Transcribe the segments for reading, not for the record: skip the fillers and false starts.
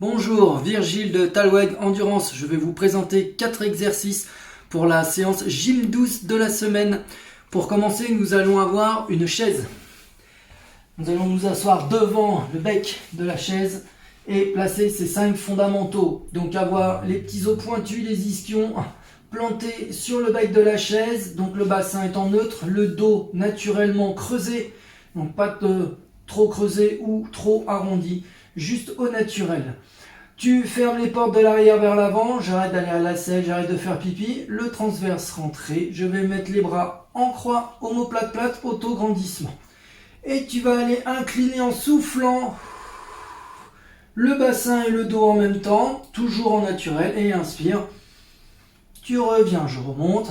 Bonjour, Virgile de Talweg Endurance. Je vais vous présenter 4 exercices pour la séance gym douce de la semaine. Pour commencer, nous allons avoir une chaise. Nous allons nous asseoir devant le bec de la chaise et placer ces 5 fondamentaux. Donc avoir les petits os pointus, les ischions plantés sur le bec de la chaise. Donc le bassin étant neutre, le dos naturellement creusé. Donc pas de trop creusé ou trop arrondi, juste au naturel. Tu fermes les portes de l'arrière vers l'avant, j'arrête d'aller à la selle, j'arrête de faire pipi, le transverse rentré, je vais mettre les bras en croix, omoplate plate, auto-grandissement. Et tu vas aller incliner en soufflant le bassin et le dos en même temps, toujours en naturel, et inspire. Tu reviens, je remonte.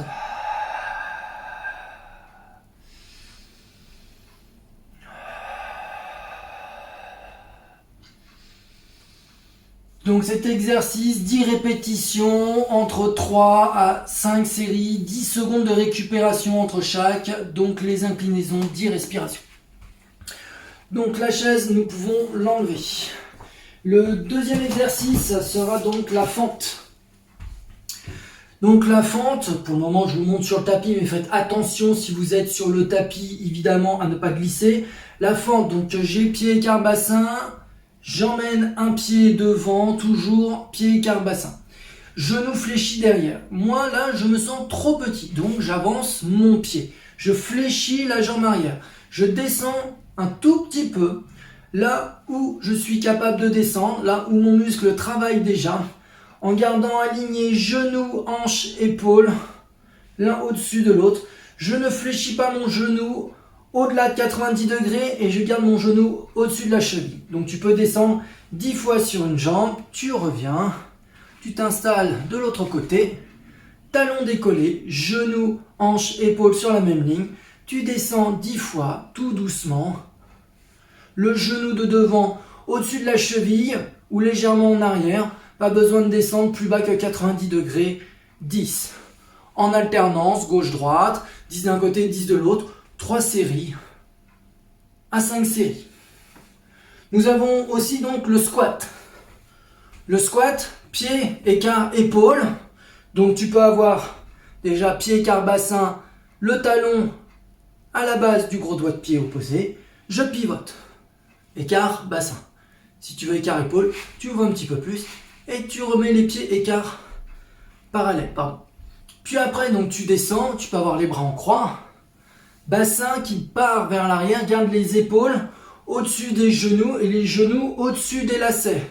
Donc cet exercice, 10 répétitions, entre 3 à 5 séries, 10 secondes de récupération entre chaque, donc les inclinaisons, 10 respirations. Donc la chaise, nous pouvons l'enlever. Le deuxième exercice sera donc la fente. Donc la fente, pour le moment je vous montre sur le tapis, mais faites attention si vous êtes sur le tapis, évidemment, à ne pas glisser. La fente, donc j'ai pied, écart, bassin. J'emmène un pied devant, toujours pied, écart, bassin. Genou fléchi derrière. Moi, là, je me sens trop petit, donc j'avance mon pied. Je fléchis la jambe arrière. Je descends un tout petit peu, là où je suis capable de descendre, là où mon muscle travaille déjà, en gardant aligné genou, hanche, épaule, l'un au-dessus de l'autre. Je ne fléchis pas mon genou au-delà de 90 degrés et je garde mon genou au-dessus de la cheville. Donc tu peux descendre 10 fois sur une jambe, tu reviens, tu t'installes de l'autre côté, talon décollé, genou, hanche, épaule sur la même ligne, tu descends 10 fois, tout doucement, le genou de devant au-dessus de la cheville ou légèrement en arrière, pas besoin de descendre plus bas que 90 degrés, 10. En alternance, gauche-droite, 10 d'un côté, 10 de l'autre, 3 séries à 5 séries. Nous avons aussi donc le squat. Le squat, pied, écart, épaule. Donc tu peux avoir déjà pied, écart, bassin, le talon à la base du gros doigt de pied opposé. Je pivote. Écart, bassin. Si tu veux écart, épaule, tu ouvres un petit peu plus et tu remets les pieds, écart, parallèle. Pardon. Puis après, donc tu descends, tu peux avoir les bras en croix. Bassin qui part vers l'arrière, garde les épaules au-dessus des genoux et les genoux au-dessus des lacets.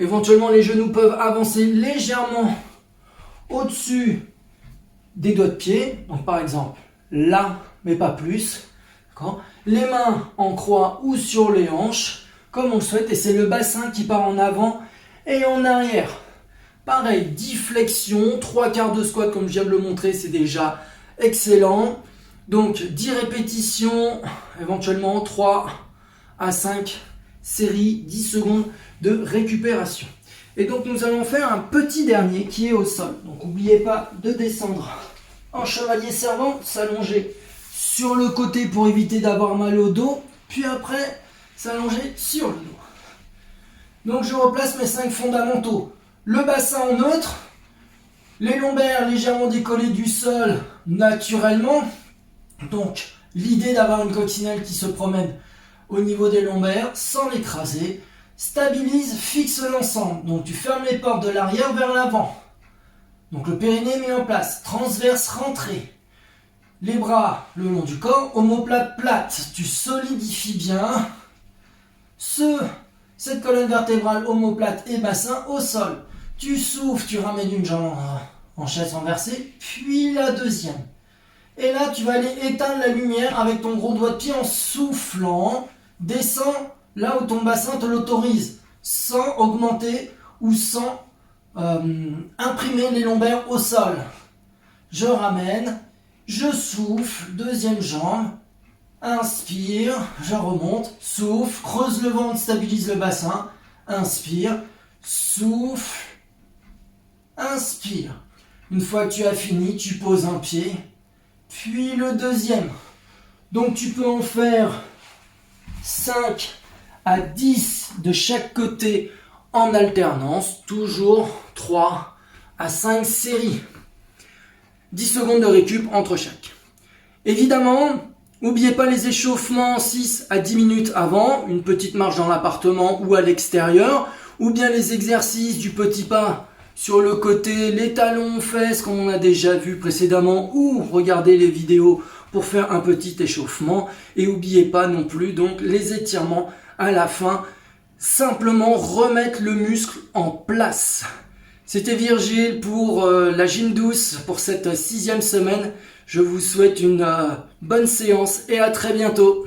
Éventuellement, les genoux peuvent avancer légèrement au-dessus des doigts de pied. Donc par exemple, là, mais pas plus. Les mains en croix ou sur les hanches, comme on le souhaite. Et c'est le bassin qui part en avant et en arrière. Pareil, 10 flexions, 3 quarts de squat comme je viens de le montrer, c'est déjà excellent. Donc 10 répétitions, éventuellement 3 à 5 séries, 10 secondes de récupération. Et donc nous allons faire un petit dernier qui est au sol. Donc n'oubliez pas de descendre en chevalier servant, s'allonger sur le côté pour éviter d'avoir mal au dos, puis après s'allonger sur le dos. Donc je replace mes 5 fondamentaux. Le bassin en neutre, les lombaires légèrement décollés du sol naturellement. Donc, l'idée d'avoir une coccinelle qui se promène au niveau des lombaires sans l'écraser, stabilise, fixe l'ensemble. Donc, tu fermes les portes de l'arrière vers l'avant. Donc, le périnée mis en place, transverse rentrée. Les bras le long du corps, omoplate plate. Tu solidifies bien cette colonne vertébrale, omoplate et bassin au sol. Tu souffles, tu ramènes une jambe en chaise renversée, puis la deuxième. Et là, tu vas aller éteindre la lumière avec ton gros doigt de pied en soufflant. Descends là où ton bassin te l'autorise, sans augmenter ou sans imprimer les lombaires au sol. Je ramène, je souffle, deuxième jambe. Inspire, je remonte, souffle, creuse le ventre, stabilise le bassin. Inspire, souffle, inspire. Une fois que tu as fini, tu poses un pied. Puis le deuxième. Donc tu peux en faire 5 à 10 de chaque côté en alternance, toujours 3 à 5 séries. 10 secondes de récup entre chaque. Évidemment, n'oubliez pas les échauffements 6 à 10 minutes avant, une petite marche dans l'appartement ou à l'extérieur, ou bien les exercices du petit pas sur le côté, les talons, fesses, comme on a déjà vu précédemment, ou regardez les vidéos pour faire un petit échauffement. Et n'oubliez pas non plus donc les étirements à la fin, simplement remettre le muscle en place. C'était Virgile pour la gym douce pour cette 6e semaine. Je vous souhaite une bonne séance et à très bientôt.